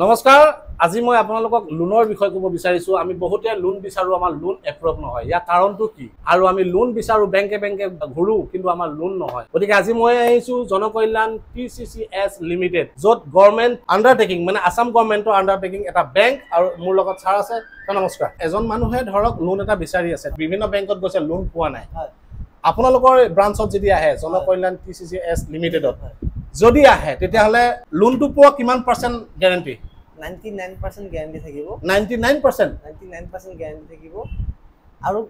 নমস্কাৰ আজি মই আপোনালোকক লোনৰ বিষয় ক'ব বিচাৰিছো আমি বহুতে লোন বিচাৰো আমাৰ লোন এপ্ৰুভ নহয় ইয়াৰ কাৰণটো কি আৰু আমি লোন বিচাৰো বেংকে ঘুৰু কিন্তু আমাৰ লোন নহয় গতিকে আজি মই আহিছো জনকল্যাণ PCCS লিমিটেড যত গভৰ্ণমেন্ট আন্ডাৰটেকিং মানে আসাম গভৰ্ণমেন্টৰ আন্ডাৰটেকিং এটা বেংক আৰু মোৰ লগত ছাৰ আছে নমস্কাৰ এজন মানুহে ধৰক লোন এটা বিচাৰি আছে বিভিন্ন বেংকত গৈছে লোন পোৱা নাই আপোনালোকৰ ব্ৰাঞ্চত যদি আহে জনকল্যাণ PCCS লিমিটেডত যদি আহে তেতিয়াহলে লোনটো পোৱা কিমান পাৰ্সেন্ট গ্যাৰান্টি 99% গ্যাৰান্টি থাকিব 99% গ্যাৰান্টি থাকিব আৰু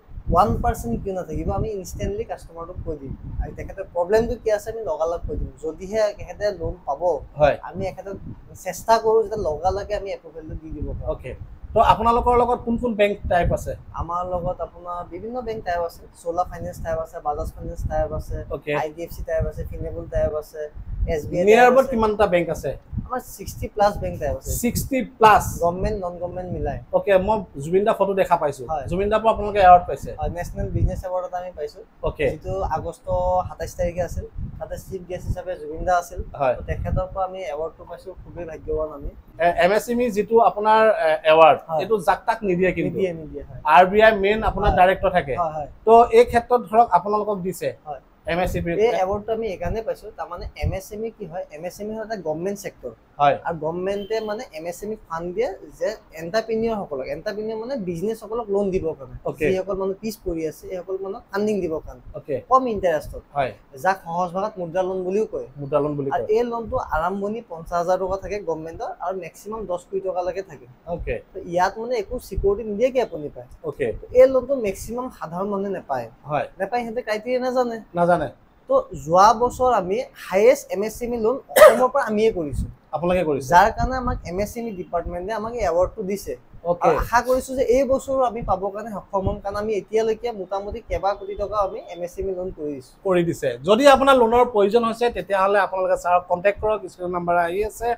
1% কিয় নাথাকিব আমি ইনষ্টেন্টলি কাস্টমাৰক কৈ দিম আৰু তেখেতৰ প্ৰবলেমটো কি আছে আমি লগালগ কৈ দিম যদিহে তেখেতে লোন পাব হয় আমি এখেতক চেষ্টা কৰো যে লগালগে আমি এপ্ৰুভেলটো দি দিব পাৰো ওকে তো আপোনালোকৰ লগত কোন বেংক টাইপ আছে আমাৰ লগত আপোনাৰ বিভিন্ন বেংক টাইপ আছে সোলা ফাইনান্স টাইপ আছে বাজাজ ফাইনান্স টাইপ আছে IDFC টাইপ আছে ফিনেবল টাইপ আছে SBI নিয়াৰ বাট কিমানটা বেংক আছে আমাৰ 60 প্লাস বেংক টাইপ আছে 60 প্লাস গভৰ্ণমেন্ট নন গভৰ্ণমেন্ট মিলাই ওকে মই জুবিনদা ফটো দেখা পাইছো জুবিনদা পৰা আপোনালোকে এৱাৰ্ড পাইছে নেশনাল বিজনেস এৱাৰ্ডত আমি পাইছো ওকে যেটো আগষ্ট 27 তাৰিখে আছিল তাতে চিফ গেষ্ট হিচাপে জুবিনদা আছিল তো তেখেতৰ পৰা আমি এৱাৰ্ডটো পাইছো খুবেই ভাগ্যৱান আমি MSME যেটো আপোনাৰ এৱাৰ্ড এটো জাকটাক নিদিয়ে কিন্তু নিদিয়ে RBI মেইন আপোনাৰ ডাইৰেক্টৰ থাকে তো এই ক্ষেত্ৰত ধৰক আপোনালোকক দিছে MSME এই এৱাৰ্ডটো আমি একানে পাইছো তাৰ মানে MSME কি হয় MSME হয় এটা গভৰ্ণমেন্ট সেক্টৰ হয় আৰু গভৰ্ণমেন্টে মানে MSME ফান্ড দিয়ে যে এন্টাৰপ্ৰেনিয়ৰ সকলক এন্টাৰপ্ৰেনিয়ৰ মানে বিজনেস সকলক লোন দিব কাৰণে এই সকল মানে পিছ পৰি আছে এই সকল মানে ফান্ডিং দিব কাৰণে কম ইন্টাৰেষ্টত হয় যাক সহজ ভাষাত মুদ্ৰা লোন বুলিও কয় আৰু এই লোনটো আৰম্ভণি 50000 টকা থাকে গভৰ্ণমেন্টৰ আৰু ম্যাক্সিমাম 10 কোটি টকা লৈকে থাকে ওকে তো ইয়াত মানে একো সিকিউৰিটি নিদিয়ে কি আপুনি পায় ওকে এই লোনটো ম্যাক্সিমাম সাধাৰণ মানুহে নাপায় নাপায় হেতে ক্ৰাইটেৰিয়া নাজানে তো যোৱা বছৰ আমি হাইয়েস্ট MSME লোন অসমৰ পৰা আমিয়ে কৰিছো আপোনালোকে কৰিছে যাৰ কাৰণে আমাক MSME ডিপাৰ্টমেন্টে আমাক এৱাৰ্ডটো দিছে ওকে আশা কৰিছো যে এই বছৰ আমি পাব কাৰণে সক্ষম হম কাৰণ আমি এতিয়ালৈকে মোটামুটি কেবা কোটি টকা আমি MSME লোন কৰি দিছে যদি আপোনাৰ লোনৰ প্ৰয়োজন হৈছে তেতিয়া হলে আপোনালোকে ছাৰক কন্টাক্ট কৰক স্ক্ৰীন নম্বৰ আহি আছে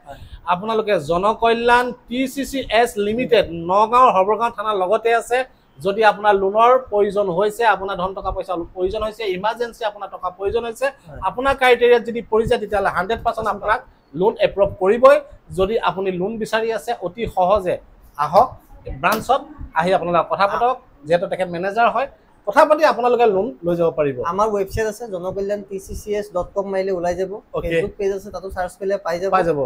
আপোনালোকে জনকল্যাণ PCCS লিমিটেড নগাঁও হৰবৰগাঁও থানা লগতে আছে যদি আপোনাৰ লোনৰ প্ৰয়োজন হৈছে আপোনাৰ ধন টকা পইচা প্ৰয়োজন হৈছে ইমাৰ্জেন্সি আপোনাৰ টকা প্ৰয়োজন হৈছে আপোনাৰ ক্ৰাইটেৰিয়াত যদি পৰিছে তেতিয়ালে 100% আপোনাক লোন এপ্ৰুভ কৰিবই যদি আপুনি লোন বিচাৰি আছে অতি সহজে আহক ব্ৰাঞ্চত আহি আপোনালোক কথা পাতক যেটো তেখেত মেনেজাৰ হয় কথা পাতি আপোনালোকে লোন লৈ যাব পাৰিব আমাৰ ওয়েবসাইট আছে janakalyan.pccs.com মাইলে ওলাই যাব ফেসবুক পেজ আছে তাতো সার্চ কৰিলে পাই যাব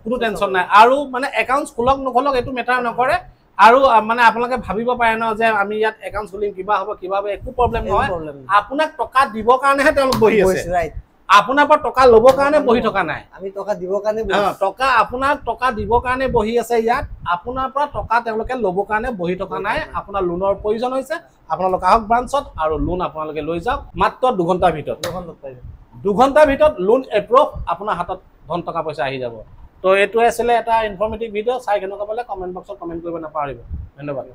কোনো টেনচন নাই আৰু মানে একাউন্ট খোলক নখলক এটো মেটাৰ নকৰে আৰু মানে আপোনালোকে ভাবিব পাৰে ন যে আমি ইয়াত একাউন্ট খুলিম কিবা হ'ব একো প্ৰবলেম নহয় আপোনাক টকা দিব কাৰণেহে তেওঁলোক বহি আছে ৰাইট আপোনাৰ পৰা টকা লব কাৰণে বহি থকা নাই আমি টকা দিব কাৰণে টকা আপোনাৰ টকা দিব কাৰণে বহি আছে ইয়াত আপোনাৰ পৰা টকা তেওঁলোকে লব কাৰণে বহি থকা নাই আপোনাৰ লোনৰ প্ৰয়োজন হৈছে আপোনালোক আহক ব্ৰাঞ্চত আৰু লোন আপোনালোকে লৈ যাওক মাত্ৰ 2 ঘণ্টাৰ ভিতৰত 2 ঘণ্টাৰ ভিতৰত লোন এপ্ৰুভ আপোনাৰ হাতত ধন টকা পইচা আহি যাব তো এটো আছিল এটা ইনফৰমেটিভ ভিডিও চাই কেনেকুৱা পালে কমেন্ট বক্সত কমেন্ট কৰিব নাপাহৰিব ধন্যবাদ